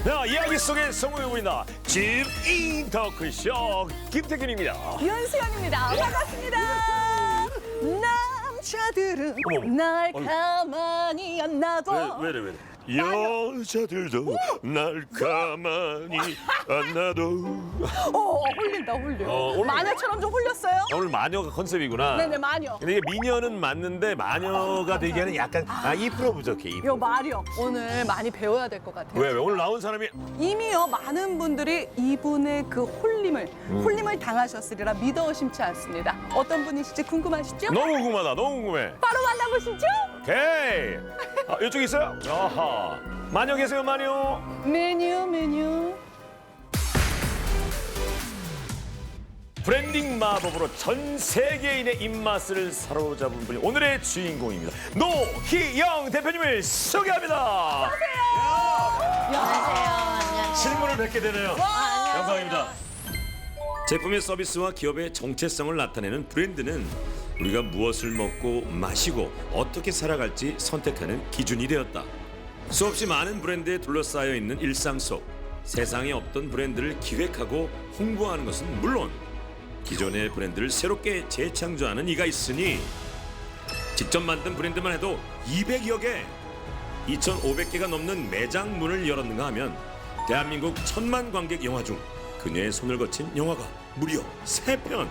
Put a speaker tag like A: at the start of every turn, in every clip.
A: 자, 이야기 속에 성공해 보인다. 집 인터크쇼 김태균입니다.
B: 윤수연입니다. 반갑습니다. 남자들은 날 가만히 안 놔둬.
A: 왜래? 여자들도 날 가만히 안 놔둬.
B: 홀린다, 홀려.
A: 오늘-
B: 마녀처럼 좀 홀렸어요?
A: 오늘 마녀가 컨셉이구나.
B: 네네, 마녀.
A: 근데 이게 미녀는 맞는데 마녀가 되기에는 약간 2% 부족해. 2%.
B: 요 마녀. 오늘 많이 배워야 될 것 같아요.
A: 왜 오늘 나온 사람이
B: 이미요, 많은 분들이 이분의 그 홀림을 당하셨으리라 믿어 의심치 않습니다. 어떤 분이실지 궁금하시죠?
A: 너무 궁금하다. 너무 궁금해.
B: 바로 만나보시죠.
A: 오케이. 이쪽에 있어요? 아하. 마녀 계세요, 마녀?
B: 메뉴.
A: 브랜딩 마법으로 전 세계인의 입맛을 사로잡은 분이 오늘의 주인공입니다. 노희영 대표님을 소개합니다.
C: 안녕하세요.
A: 실물을 뵙게 되네요. 영광입니다. 제품의 서비스와 기업의 정체성을 나타내는 브랜드는 우리가 무엇을 먹고 마시고 어떻게 살아갈지 선택하는 기준이 되었다. 수없이 많은 브랜드에 둘러싸여 있는 일상 속 세상에 없던 브랜드를 기획하고 홍보하는 것은 물론 기존의 브랜드를 새롭게 재창조하는 이가 있으니 직접 만든 브랜드만 해도 200여 개, 2,500개가 넘는 매장 문을 열었는가 하면 대한민국 1,000만 관객 영화 중 그녀의 손을 거친 영화가 무려 3편.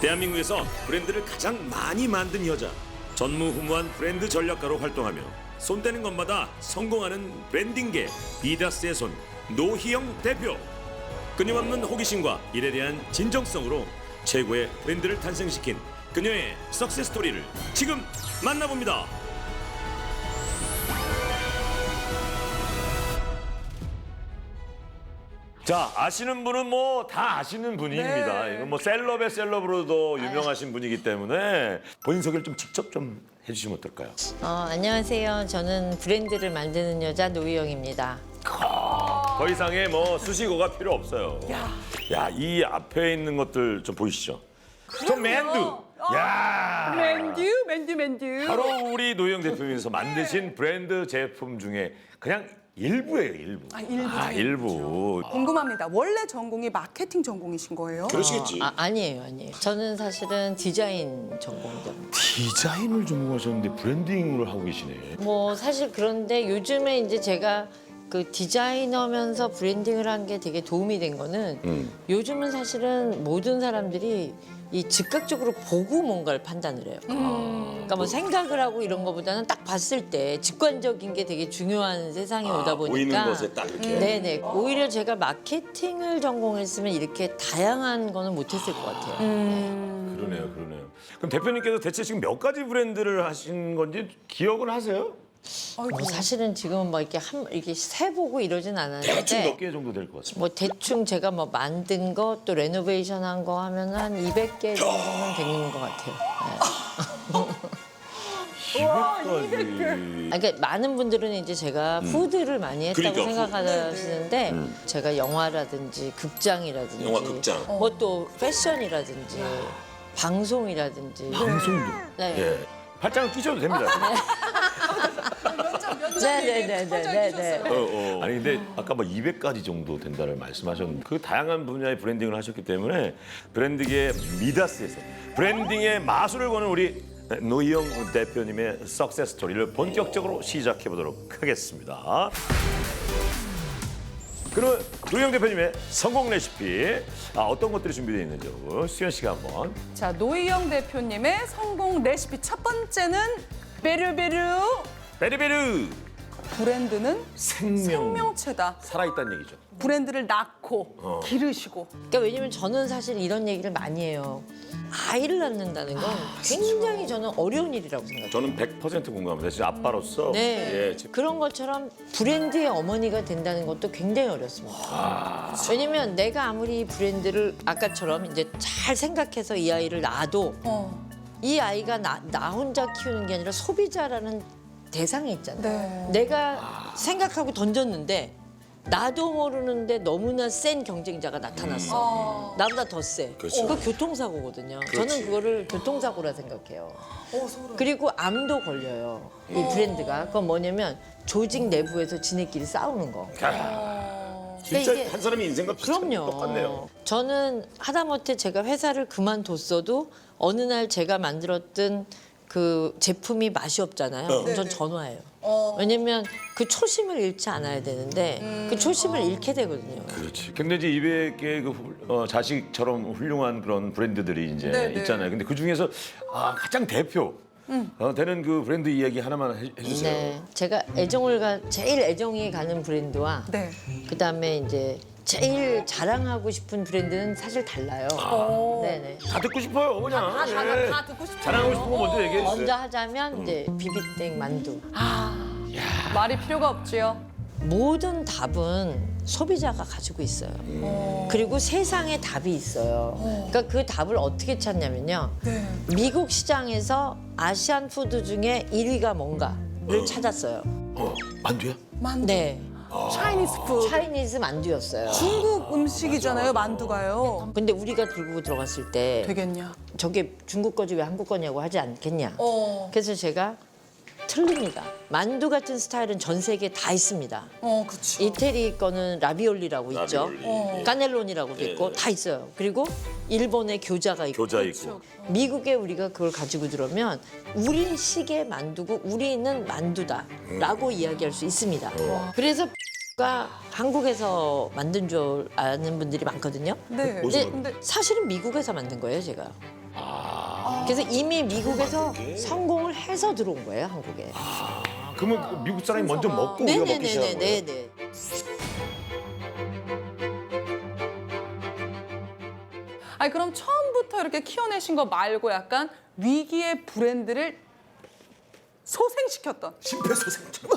A: 대한민국에서 브랜드를 가장 많이 만든 여자, 전무후무한 브랜드 전략가로 활동하며 손대는 것마다 성공하는 브랜딩계 미다스의 손 노희영 대표. 끊임없는 호기심과 일에 대한 진정성으로 최고의 브랜드를 탄생시킨 그녀의 석세스 스토리를 지금 만나봅니다. 자, 아시는 분은 뭐 다 아시는 분입니다.
B: 네.
A: 이건 뭐 셀럽의 셀럽으로도 유명하신 분이기 때문에 본인 소개를 좀 직접 좀 해주시면 어떨까요?
C: 안녕하세요. 저는 브랜드를 만드는 여자 노희영입니다.
A: 더 이상의 뭐 수식어가 필요 없어요. 야, 이 앞에 있는 것들 좀 보이시죠? 저 맨두. 야.
B: 맨듀.
A: 바로 우리 노희영 대표님께서 만드신 브랜드 제품 중에 그냥 일부예요, 일부. 일부.
B: 궁금합니다. 원래 전공이 마케팅 전공이신 거예요?
A: 그러시겠지.
C: 아니에요. 저는 사실은 디자인 전공자.
A: 디자인을 전공하셨는데 브랜딩을 하고 계시네.
C: 뭐 사실 그런데 요즘에 이제 제가 그 디자이너면서 브랜딩을 한 게 되게 도움이 된 거는 요즘은 사실은 모든 사람들이 이 즉각적으로 보고 뭔가를 판단을 해요. 그러니까 뭐 생각을 하고 이런 거보다는 딱 봤을 때 직관적인 게 되게 중요한 세상이 오다 보니까
A: 보이는 것에 딱 이렇게.
C: 네네. 오히려 제가 마케팅을 전공했으면 이렇게 다양한 거는 못했을 것 같아요.
A: 그러네요. 그럼 대표님께서 대체 지금 몇 가지 브랜드를 하신 건지 기억은 하세요?
C: 뭐 사실은 지금은 뭐 이렇게 세보고 이러진
A: 대충 몇
C: 않았는데
A: 개 정도 될 것 같습니다.
C: 뭐 대충 제가 뭐 만든 거 또 레노베이션 한 거 하면 한 200개 정도는 되는 것 같아요. 네.
A: 200가지.
C: 그러니까 많은 분들은 이제 제가 푸드를 많이 했다고
A: 그러니까,
C: 생각하시는데 제가 영화라든지 극장이라든지
A: 영화, 극장.
C: 뭐 또 패션이라든지 방송이라든지
A: 방송도.
C: 네.
A: 예. 팔짱을 끼셔도 됩니다.
C: 네네네네네.
A: 아니 근데 아까 뭐 200가지 정도 된다를 말씀하셨는데 그 다양한 분야의 브랜딩을 하셨기 때문에 브랜드계의 미다스에서 브랜딩의 마술을 거는 우리 노희영 대표님의 석세스 스토리를 본격적으로 시작해 보도록 하겠습니다. 그럼 노희영 대표님의 성공 레시피 어떤 것들이 준비되어 있는지 수연 씨가 한번.
B: 자, 노희영 대표님의 성공 레시피 첫 번째는 베르베르.
A: 베르베르
B: 브랜드는
A: 생명
B: 생명체다.
A: 살아있다는 얘기죠.
B: 브랜드를 낳고 기르시고.
C: 그러니까 왜냐면 저는 사실 이런 얘기를 많이 해요. 아이를 낳는다는 건 굉장히 저는 어려운 일이라고 생각해요.
A: 저는 100% 공감합니다. 진짜 아빠로서
C: 네.
A: 예, 지금
C: 그런 것처럼 브랜드의 어머니가 된다는 것도 굉장히 어렵습니다. 왜냐면 내가 아무리 이 브랜드를 아까처럼 이제 잘 생각해서 이 아이를 낳아도 이 아이가 나 혼자 키우는 게 아니라 소비자라는 대상이 있잖아요.
B: 네.
C: 내가 생각하고 던졌는데 나도 모르는데 너무나 센 경쟁자가 나타났어. 나보다 더 세.
A: 그렇죠.
C: 그거 교통사고거든요. 저는 그거를 교통사고라 생각해요. 그리고 암도 걸려요. 이 브랜드가. 그건 뭐냐면 조직 내부에서 지네끼리 싸우는 거.
A: 진짜
C: 이게-
A: 한 사람의 인생과 비슷한
C: 그럼요.
A: 똑같네요.
C: 저는 하다못해 제가 회사를 그만뒀어도 어느 날 제가 만들었던 그 제품이 맛이 없잖아요. 그럼 전 전화해요. 왜냐면 그 초심을 잃지 않아야 되는데 그 초심을 잃게 되거든요.
A: 그렇지. 근데 이제 200개의 자식처럼 훌륭한 그런 브랜드들이 이제
B: 네, 네.
A: 있잖아요. 근데 그 중에서 가장 대표 되는 그 브랜드 이야기 하나만 해주세요.
C: 네, 제가 제일 애정이 가는 브랜드와
B: 네.
C: 그다음에 이제 제일 자랑하고 싶은 브랜드는 사실 달라요. 네네.
A: 다 듣고 싶어요, 그냥. 예.
B: 다 듣고 싶어요.
A: 자랑하고 싶은 거 먼저 얘기해
C: 먼저
A: 주세요.
C: 하자면 이제 비비땡 만두.
B: 말이 필요가 없지요.
C: 모든 답은 소비자가 가지고 있어요. 그리고 세상에 답이 있어요. 그러니까 그 답을 어떻게 찾냐면요.
B: 네.
C: 미국 시장에서 아시안 푸드 중에 1위가 뭔가를 찾았어요.
A: 만두야?
B: 만두.
C: 네,
B: 차이니스 푸드.
C: 차이니즈 만두였어요.
B: 중국 음식이잖아요, 만두가요.
C: 근데 우리가 들고 들어갔을 때
B: 되겠냐?
C: 저게 중국 거지 왜 한국 거냐고 하지 않겠냐. 그래서 제가 틀립니다. 만두 같은 스타일은 전 세계에 다 있습니다.
B: 그치.
C: 이태리 거는 라비올리라고 있죠.
A: 라비올리.
C: 까넬로니라고도 있고 다 있어요. 그리고 일본의 교자가 있고
A: 교자 있고.
C: 미국에 우리가 그걸 가지고 들어오면 우리식의 만두고 우리는 만두다라고 이야기할 수 있습니다. 그래서 가 한국에서 만든 줄 아는 분들이 많거든요.
B: 네.
C: 근데 사실은 미국에서 만든 거예요, 제가. 그래서 이미 미국에서 성공을 해서 들어온 거예요, 한국에.
A: 그러면 그 미국 사람이 먼저 먹고 우리가 먹기 시작한 거예요?
C: 네네네네.
B: 아니 그럼 처음부터 이렇게 키워내신 거 말고 약간 위기의 브랜드를 소생시켰던.
A: 심폐소생술.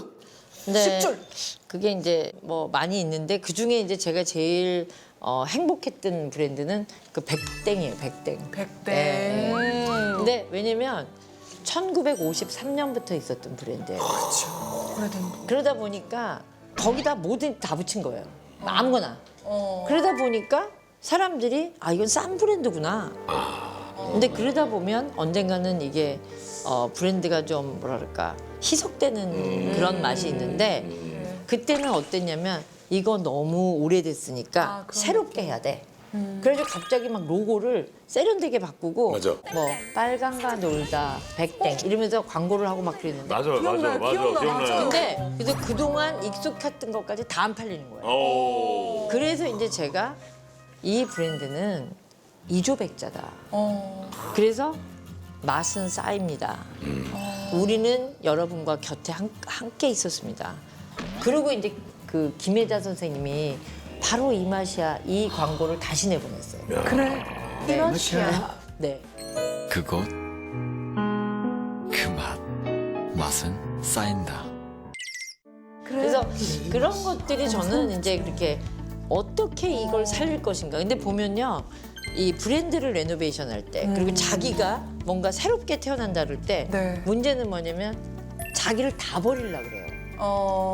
C: 네.
B: 10줄.
C: 그게 이제 뭐 많이 있는데 그 중에 이제 제가 제일 행복했던 브랜드는 그 백땡이에요, 백땡.
B: 백땡.
C: 네. 근데 왜냐면 1953년부터 있었던 브랜드예요.
B: 오래된.
C: 그러다 보니까 거기다 뭐든 다 붙인 거예요. 아무거나. 그러다 보니까 사람들이 이건 싼 브랜드구나. 근데 그러다 보면 언젠가는 이게 브랜드가 좀 뭐랄까 희석되는 그런 맛이 있는데 그때는 어땠냐면 이거 너무 오래됐으니까
B: 그럼.
C: 새롭게 해야 돼. 그래서 갑자기 막 로고를 세련되게 바꾸고
A: 맞아.
C: 뭐 빨강과 놀다 백땡 이러면서 광고를 하고 막 그랬는데
B: 기억나요.
C: 근데 그래서 그동안 익숙했던 것까지 다 안 팔리는 거예요.
A: 오.
C: 그래서 이제 제가 이 브랜드는 이조백자다. 그래서 맛은 쌓입니다. 우리는 여러분과 곁에 함께 있었습니다. 그리고 이제 그 김혜자 선생님이 바로 이 맛이야 이 광고를 다시 내보냈어요.
B: 그래. 이 맛이야.
C: 네.
D: 그곳 그 맛 맛은 쌓인다.
C: 그래서 그런 것들이 저는 이제 그렇게 어떻게 이걸 살릴 것인가. 근데 보면요. 이 브랜드를 레노베이션 할 때 그리고 자기가 뭔가 새롭게 태어난다 그럴 때
B: 네.
C: 문제는 뭐냐면 자기를 다 버리려고 그래요.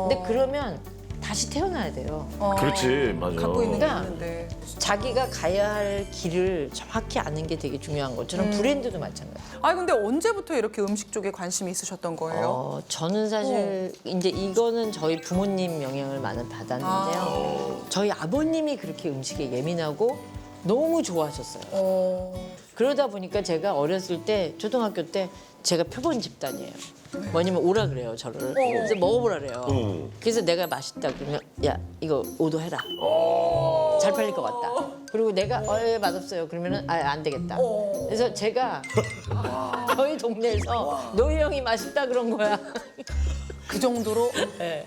C: 근데 그러면 다시 태어나야 돼요.
A: 그렇지, 맞아.
B: 갖고 있는 게
C: 그러니까
B: 있는데.
C: 자기가 가야 할 길을 정확히 아는 게 되게 중요한 것처럼 브랜드도 마찬가지예요.
B: 아니 근데 언제부터 이렇게 음식 쪽에 관심이 있으셨던 거예요?
C: 저는 사실 이제 이거는 저희 부모님 영향을 많이 받았는데요. 저희 아버님이 그렇게 음식에 예민하고 너무 좋아하셨어요. 그러다 보니까 제가 어렸을 때 초등학교 때 제가 표본 집단이에요. 뭐냐면 오라 그래요 저를. 그래서 먹어보라 그래요. 그래서 내가 맛있다 그러면 야 이거 오도해라. 잘 팔릴 것 같다. 그리고 내가 맛없어요 그러면은 안 되겠다. 그래서 제가 저희 동네에서 노희 형이 맛있다 그런 거야.
B: 그 정도로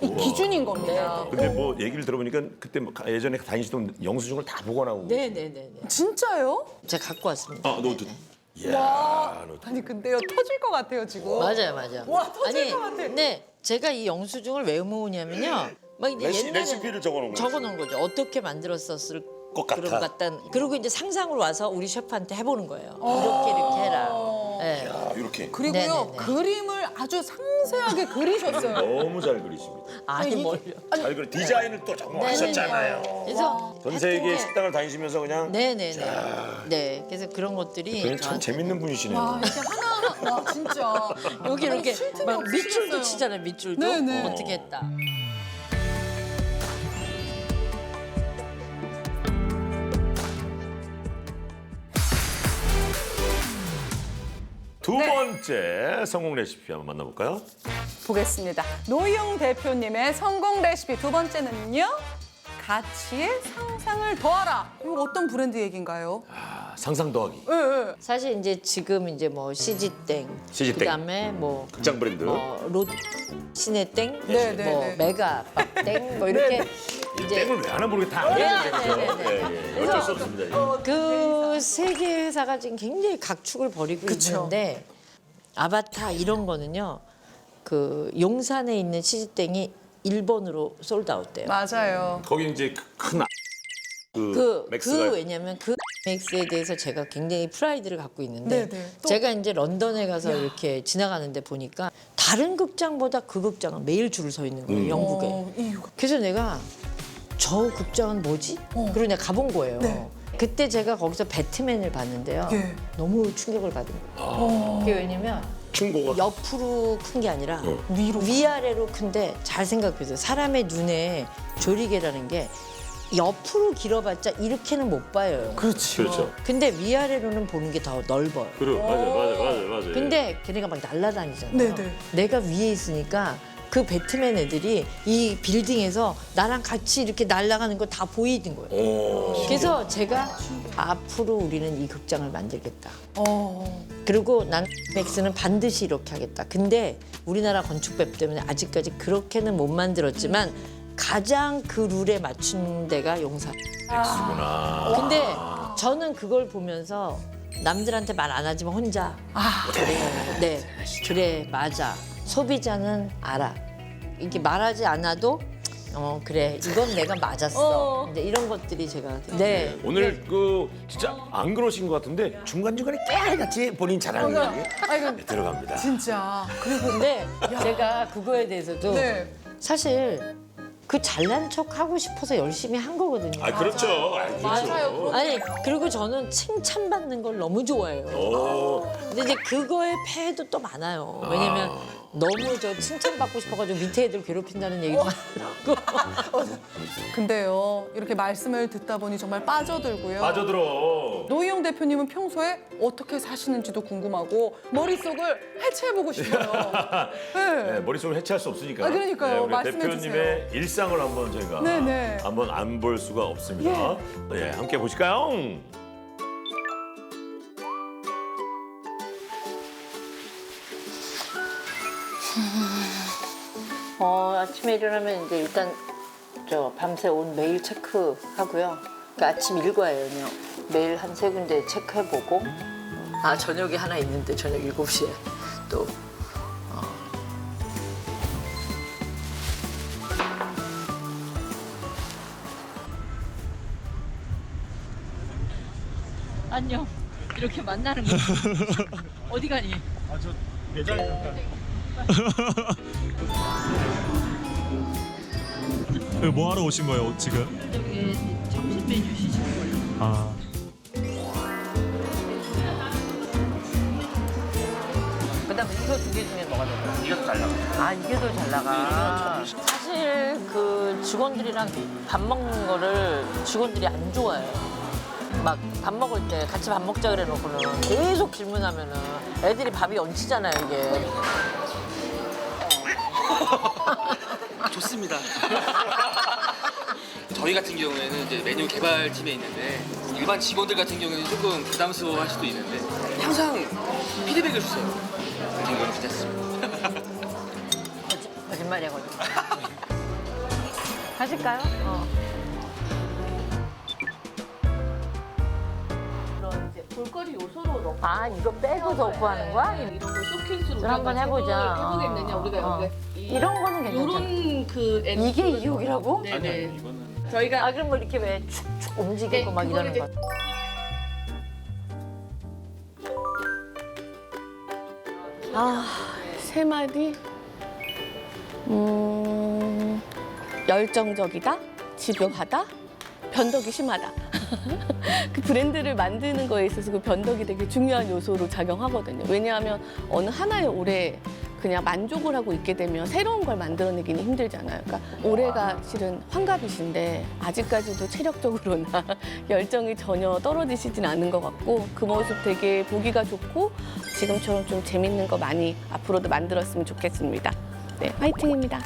B: 이 기준인 겁니다.
A: 근데 뭐 얘기를 들어보니까 그때 뭐 예전에 다니시던 영수증을 다 보관하고.
C: 네네네.
B: 진짜요?
C: 제가 갖고 왔습니다.
A: 너도. 이야, 너.
B: 아니 근데요 터질 것 같아요 지금.
C: 맞아요, 맞아요.
B: 와, 터질 것 같아.
C: 근데 제가 이 영수증을 왜 모으냐면요. 막 이제 옛날에
A: 레시피를 적어놓은 거죠.
C: 적어놓은 거죠. 어떻게 만들었었을
A: 것 같아.
C: 그런 같단. 그리고 이제 상상으로 와서 우리 셰프한테 해보는 거예요. 이렇게 해라. 네.
A: 야, 이렇게
B: 그리고요,
C: 네네네.
B: 그림을 아주 상세하게 그리셨어요.
A: 너무 잘 그리십니다.
C: 아니
B: 이게-
C: 뭘요?
A: 잘 그리 디자인을 또 정말
C: 네네네.
A: 하셨잖아요.
C: 그래서
A: 전 세계 식당을 다니시면서 그냥
C: 네네네. 네, 그래서 그런 것들이
A: 그냥 참
C: 저한테
A: 재밌는 분이시네요.
B: 와, 이렇게 하나하나, 와, 진짜.
C: 여기 이렇게
B: 쉴 틈이
C: 막 밑줄도
B: 없으시겠어요.
C: 치잖아요. 밑줄도
B: 네네.
C: 어떻게 했다.
A: 두 번째 성공 레시피 한번 만나볼까요?
B: 보겠습니다. 노희영 대표님의 성공 레시피 두 번째는요. 가치의 상상을 더하라. 이거 어떤 브랜드 얘기인가요?
A: 아, 상상 더하기.
B: 예, 예.
C: 사실 이제 지금 이제 뭐 CG땡,
A: CG땡.
C: 그다음에 뭐
A: 극장 브랜드.
C: 롯 시네땡,
B: 네, 네,
C: 뭐
B: 네.
C: 메가 땡, 뭐 이렇게
A: 이
C: 이제
A: 땡을 왜 하나 모르겠다. 다 알겠는데 그죠?
C: 네.
A: 예, 예. 어쩔 수 없습니다. 이거.
C: 그 세 개 회사가 지금 굉장히 각축을 벌이고
B: 그쵸.
C: 있는데 아바타 이런 거는요. 그 용산에 있는 CG땡이 일본으로 솔드아웃돼요.
B: 맞아요.
A: 거기 이제 큰
C: 그
A: 맥스가
C: 왜냐면 그 맥스에 대해서 제가 굉장히 프라이드를 갖고 있는데
B: 네네. 또-
C: 제가 이제 런던에 가서 이렇게 지나가는데 보니까 다른 극장보다 그 극장은 매일 줄을 서 있는 거예요, 영국에.
B: 이유가.
C: 그래서 내가 저 극장은 뭐지? 그리고 내가 가본 거예요.
B: 네.
C: 그때 제가 거기서 배트맨을 봤는데요.
B: 예.
C: 너무 충격을 받은 거예요. 그게 왜냐면
A: 충고가
C: 옆으로 큰 게 아니라
B: 위로.
C: 위아래로 큰데 잘 생각해보세요. 사람의 눈에 조리개라는 게 옆으로 길어봤자 이렇게는 못 봐요.
B: 그렇지.
A: 그렇죠.
C: 근데 위아래로는 보는 게 더 넓어요.
A: 그래 맞아요.
C: 근데 걔네가 막 날아다니잖아요.
B: 네네.
C: 내가 위에 있으니까 그 배트맨 애들이 이 빌딩에서 나랑 같이 이렇게 날아가는 거 다 보이는 거예요.
A: 오.
C: 그래서 제가 앞으로 우리는 이 극장을 만들겠다.
B: 어.
C: 그리고 난 맥스는 반드시 이렇게 하겠다. 근데 우리나라 건축법 때문에 아직까지 그렇게는 못 만들었지만 가장 그 룰에 맞춘 데가 용산.
A: 구나.
C: 근데 저는 그걸 보면서 남들한테 말 안 하지만 혼자 그래, 그래 맞아. 소비자는 알아. 이게 말하지 않아도 그래 이건 내가 맞았어. 이제 이런 것들이 제가 네.
A: 오늘 그 진짜 안 그러신 것 같은데 중간중간에 깨알같이 본인 잘하는 게
B: 아이고,
A: 들어갑니다.
B: 진짜. 그리고
C: 근데 제가 그거에 대해서도
B: 네.
C: 사실 그 잘난 척 하고 싶어서 열심히 한 거거든요.
A: 아 그렇죠. 아, 그렇죠.
B: 맞아요.
C: 아니 그리고 저는 칭찬받는 걸 너무 좋아해요.
A: 오.
C: 근데 이제 그거의 폐해도 또 많아요. 왜냐면 너무 저 칭찬받고 싶어가지고 밑에 애들 괴롭힌다는 얘기도 많고.
B: 근데요, 이렇게 말씀을 듣다 보니 정말 빠져들고요.
A: 빠져들어.
B: 노희영 대표님은 평소에 어떻게 사시는지도 궁금하고 머릿속을 해체해보고 싶어요.
A: 네,
B: 네.
A: 머릿속을 해체할 수 없으니까.
B: 아, 그러니까요.
A: 우리
B: 말씀해
A: 대표님의 일상을 한번 저희가
B: 네네.
A: 한번 안 볼 수가 없습니다. 네, 함께 보실까요?
C: 아침에 일어나면 이제 일단 저 밤새 온 메일 체크하고요. 그러니까 아침 일과예요. 그냥 메일 한 세 군데 체크해보고 저녁에 하나 있는데 저녁 7시에 또
E: 안녕. 이렇게 만나는 거. 어디 가니?
F: 뭐 하러 오신 거예요 지금?
E: 저기 점심 메뉴 시키는 거예요.
F: 아
C: 그다음에 이거 두 개 중에 뭐가 더 나아? 이게 더 잘 나가. 이게 더 잘 나가. 사실 그 직원들이랑 밥 먹는 거를 직원들이 안 좋아해요. 막 밥 먹을 때 같이 밥 먹자 그래 놓고는 계속 질문하면은 애들이 밥이 얹히잖아요, 이게.
G: 좋습니다. 저희 같은 경우에는 이제 메뉴 개발팀에 있는데 일반 직원들 같은 경우에는 조금 부담스러워할 수도 있는데 항상 피드백을 주세요. 같은 경우는 괜찮습니다.
C: 거짓말이야, 거짓말. 하실까요?
E: 그런 이제 볼거리 요소로 넣고
C: 이거 빼고 덮고 하는 거야?
E: 이런 걸 쇼케이스로
C: 그럼 한번 해보자.
E: 해보겠느냐 우리가
C: 이런 거는 괜찮죠?
E: 이런 그
C: 이게 이육이라고?
E: 네네. 저희가
C: 그럼 뭐 이렇게 왜 축축 움직이고 막
E: 그거를
C: 이러는
E: 이제
C: 거.
H: 세 마디? 열정적이다, 집요하다, 변덕이 심하다. 그 브랜드를 만드는 거에 있어서 그 변덕이 되게 중요한 요소로 작용하거든요. 왜냐하면 어느 하나에 오래 그냥 만족을 하고 있게 되면 새로운 걸 만들어내기는 힘들잖아요. 그러니까 올해가 실은 환갑이신데 아직까지도 체력적으로나 열정이 전혀 떨어지시진 않은 것 같고 그 모습 되게 보기가 좋고 지금처럼 좀 재밌는 거 많이 앞으로도 만들었으면 좋겠습니다. 네, 화이팅입니다.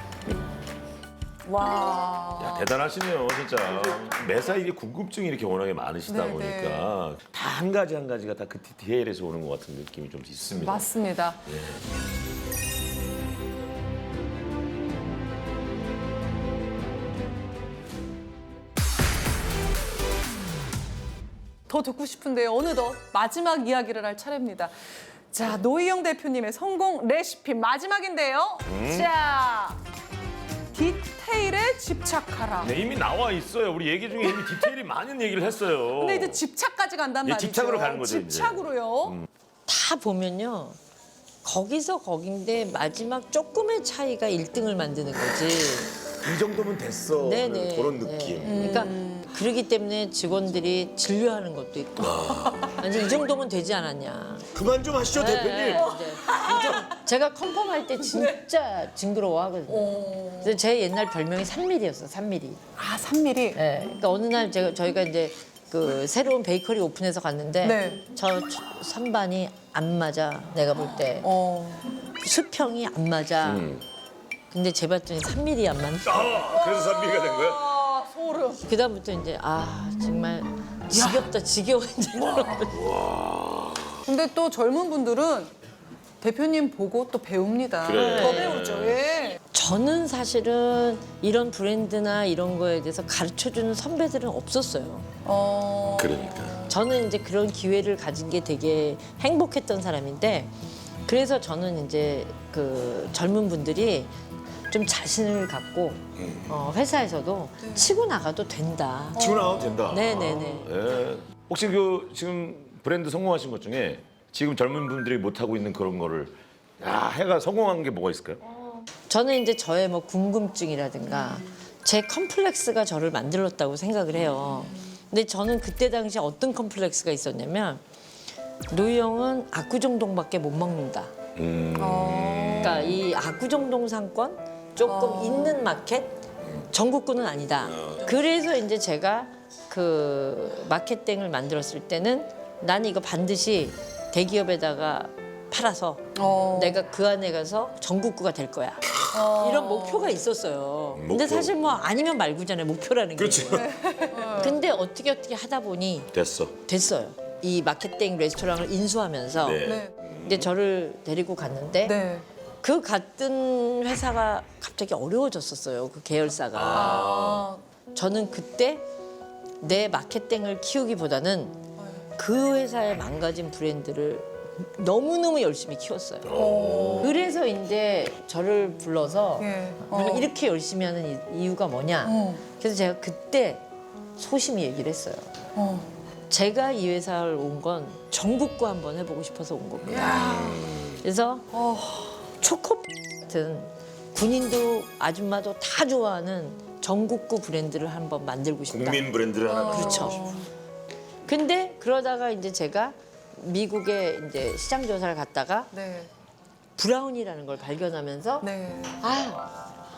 B: 와.
A: 야, 대단하시네요, 진짜. 매사 이게 궁금증이 이렇게 워낙에 많으시다
B: 네,
A: 보니까 다 한 가지 한 가지가 다 그 디테일에서 오는 것 같은 느낌이 좀 있습니다.
B: 맞습니다. 더 듣고 싶은데요. 어느덧 마지막 이야기를 할 차례입니다. 자, 노희영 대표님의 성공 레시피 마지막인데요. 자, 디테일에 집착하라.
A: 네, 이미 나와 있어요. 우리 얘기 중에 이미 디테일이 많은 얘기를 했어요.
B: 근데 이제 집착까지 간단
A: 예,
B: 말이죠.
A: 집착으로 가는 거죠, 이제.
B: 집착으로요.
C: 다 보면요. 거기서 거긴데 마지막 조금의 차이가 1등을 만드는 거지.
A: 이 정도면 됐어.
C: 네네.
A: 그런
C: 네.
A: 느낌.
C: 그러니까 그러기 때문에 직원들이 진료하는 것도 있고. 아니 이 정도면 되지 않았냐.
A: 그만 좀 하시죠, 대표님.
C: 네. 제가 컨펌할 때 진짜 징그러워하거든요. 그래서 제 옛날 별명이 3mm였어, 3mm.
B: 아, 3mm.
C: 네. 그러니까 어느 날 저희가 이제 그 새로운 베이커리 오픈해서 갔는데
B: 네.
C: 저 선반이 안 맞아. 내가 볼 때 수평이 안 맞아. 근데 재봤더니 3mm 안 맞는.
A: 그래서 3mm가 된 거야?
B: 아, 소름.
C: 그다음부터 이제 정말 지겹다 지겨워 이제.
B: 근데 또 젊은 분들은 대표님 보고 또 배웁니다.
A: 그래.
B: 더 배우죠. 예.
C: 저는 사실은 이런 브랜드나 이런 거에 대해서 가르쳐주는 선배들은 없었어요.
A: 그러니까.
C: 저는 이제 그런 기회를 가진 게 되게 행복했던 사람인데 그래서 저는 이제 그 젊은 분들이 좀 자신을 갖고 회사에서도 치고 나가도 된다.
A: 치고 나가도 된다.
C: 네네네.
A: 예. 혹시 그 지금 브랜드 성공하신 것 중에 지금 젊은 분들이 못 하고 있는 그런 거를 해가 성공한 게 뭐가 있을까요?
C: 저는 이제 저의 뭐 궁금증이라든가 제 컴플렉스가 저를 만들었다고 생각을 해요. 근데 저는 그때 당시에 어떤 컴플렉스가 있었냐면 노희영은 압구정동밖에 못 먹는다. 그러니까 이 압구정동 상권 조금 있는 마켓 전국구는 아니다. 그래서 이제 제가 그 마케팅을 만들었을 때는 나는 이거 반드시 대기업에다가 팔아서 내가 그 안에 가서 전국구가 될 거야. 이런 목표가 있었어요. 근데
A: 목표.
C: 사실 뭐 아니면 말고잖아요. 목표라는 게.
A: 그렇죠.
C: 근데 어떻게 하다 보니
A: 됐어.
C: 됐어요. 이 마케팅 레스토랑을 인수하면서
A: 네.
B: 네.
C: 이제 저를 데리고 갔는데
B: 네.
C: 그 같은 회사가 갑자기 어려워졌었어요. 그 계열사가. 저는 그때 내 마케팅을 키우기보다는 그 회사의 망가진 브랜드를 너무너무 열심히 키웠어요. 그래서 이제 저를 불러서
B: 예.
C: 우리가 이렇게 열심히 하는 이유가 뭐냐. 그래서 제가 그때 소심히 얘기를 했어요. 제가 이 회사를 온 건 전국구 한번 해보고 싶어서 온 겁니다. 그래서 초코 같은 군인도 아줌마도 다 좋아하는 전국구 브랜드를 한번 만들고 싶다.
A: 국민 브랜드를 하나
C: 그렇죠. 근데 그러다가 이제 제가 미국에 이제 시장 조사를 갔다가
B: 네.
C: 브라운이라는 걸 발견하면서
B: 네.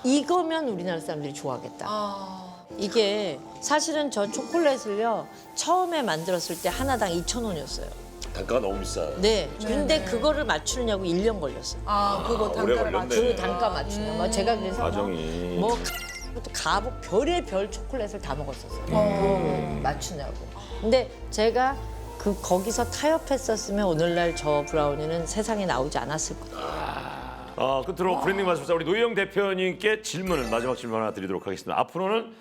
C: 이거면 우리나라 사람들이 좋아하겠다. 이게 사실은 저 초콜릿을요 처음에 만들었을 때 하나당 2,000원이었어요.
A: 단가가 너무 비싸.
C: 네. 근데 그거를 맞추려고 1년 걸렸어요.
B: 그거
A: 오래
B: 단가를
A: 걸렸네.
B: 맞추.
C: 그 단가 맞추면 제가 그래서
A: 과정이.
C: 뭐 가복 별의 별 초콜릿을 다 먹었었어요. 그거 맞추냐고. 근데 제가 거기서 타협했었으면 오늘날 저 브라우니는 세상에 나오지 않았을 거예요.
A: 끝으로 브랜딩 마술사 우리 노희영 대표님께 마지막 질문 하나 드리도록 하겠습니다. 앞으로는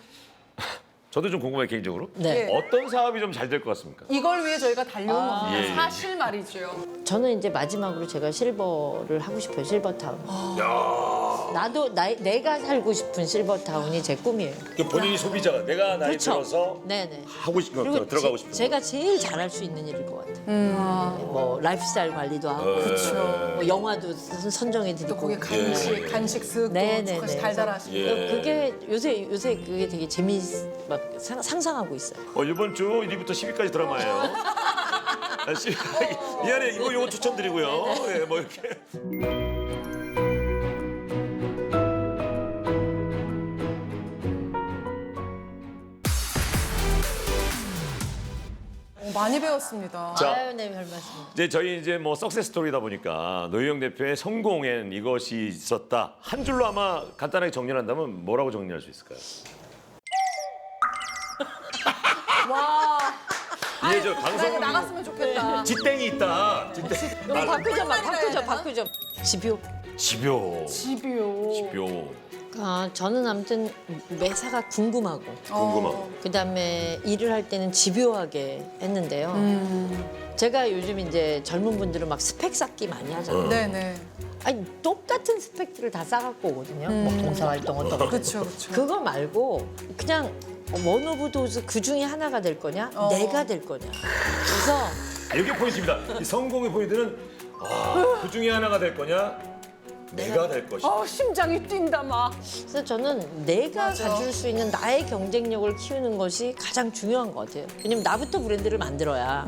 A: 저도 좀 궁금해요, 개인적으로.
C: 네.
A: 어떤 사업이 좀 잘 될 것 같습니까?
B: 이걸 위해 저희가 달려온 겁니다.
A: 예, 예.
B: 사실 말이죠.
C: 저는 이제 마지막으로 제가 실버를 하고 싶어요. 실버타운. 내가 살고 싶은 실버타운이 제 꿈이에요.
A: 그 본인이 소비자가 내가 나이
C: 그렇죠.
A: 들어서
C: 네네.
A: 하고 싶은 거
C: 그리고
A: 들어가고 싶은 거.
C: 제가 제일 잘할 수 있는 일일 것 같아요. 뭐 라이프스타일 관리도 하고, 뭐 영화도 선정해드리고.
B: 또 거기 간식 쓱
C: 네네네.
B: 또 달달하시고.
A: 예.
C: 그게 요새 그게 되게 막 상상하고 있어요.
A: 이번 주 1위부터 10위까지 드라마예요. 미안해, 이거 추천드리고요. 예, 뭐 이렇게.
B: 많이 배웠습니다.
A: 자.
C: 아유, 네, 별 말씀.
A: 이제 저희 뭐 석세스 스토리다 보니까 노희영 대표의 성공엔 이것이 있었다. 한 줄로 아마 간단하게 정리한다면 뭐라고 정리할 수 있을까요?
B: 와.
A: 이게 저
B: 나 이거
A: 방송
B: 나갔으면 좋겠다.
A: 지땡이 있다. 지땡.
C: 바꾸죠. 집요.
A: 집요.
B: 집이요.
C: 저는 아무튼 매사가 궁금하고,
A: 궁금하고.
C: 그다음에 일을 할 때는 집요하게 했는데요. 제가 요즘 이제 젊은 분들은 막 스펙 쌓기 많이 하잖아요.
B: 네네.
C: 아니 똑같은 스펙들을 다 쌓아갖고 오거든요. 뭐 봉사활동 어떤 거.
B: 그렇죠.
C: 그거 말고 그냥 원 오브 도즈 그 중에 하나가 될 거냐, 내가 될 거냐. 그래서
A: 이게 포인트입니다. 이 성공의 포인트는 그 중에 하나가 될 거냐, 내가 될 것이다.
B: 심장이 뛴다 막.
C: 그래서 저는 내가
B: 맞아.
C: 가질 수 있는 나의 경쟁력을 키우는 것이 가장 중요한 것 같아요. 왜냐면 나부터 브랜드를 만들어야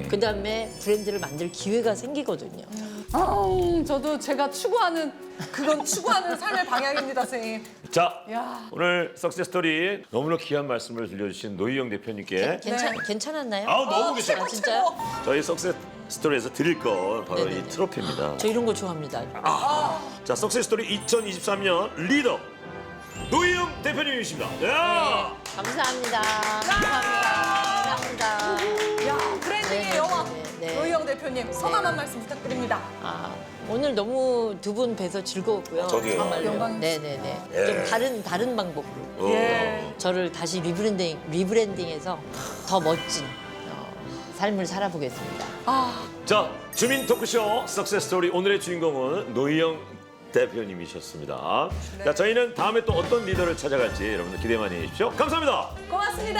C: 그다음에 브랜드를 만들 기회가 생기거든요.
B: 저도 제가 추구하는 삶의 방향입니다, 선생님.
A: 자,
B: 야.
A: 오늘 석세스 스토리 너무나 귀한 말씀을 들려주신 노희영 대표님께
C: 괜찮았나요?
A: 너무 괜찮아요.
C: 아, 진짜요?
A: 저희 석세스 스토리에서 드릴 건 바로
C: 네네네.
A: 이 트로피입니다.
C: 저 이런 거 좋아합니다.
A: 자, 석세스 스토리 2023년 리더 노희영 대표님이십니다. 야!
C: 감사합니다. 감사합니다.
B: 야, 브랜딩의
C: 네,
B: 여왕
C: 네.
B: 노희영 대표님 성함 한 말씀 부탁드립니다.
C: 오늘 너무 두 분 뵈서 즐거웠고요.
A: 저도요.
C: 정말로.
B: 영광이었어요.
C: 네네네.
A: 예.
C: 좀 다른 방법으로
B: 예.
C: 저를 다시 리브랜딩해서 더 멋진 삶을 살아보겠습니다.
A: 자, 주민 토크쇼 석세스 스토리 오늘의 주인공은 노희영 대표님이셨습니다. 자, 저희는 다음에 또 어떤 리더를 찾아갈지 여러분들 기대 많이 해주십시오. 감사합니다.
B: 고맙습니다.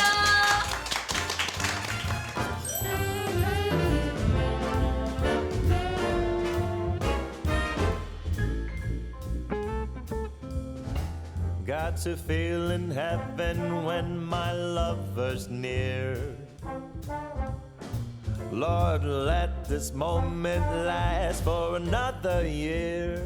I: Got to feel in heaven when my lover's near. Lord, let this moment last for another year.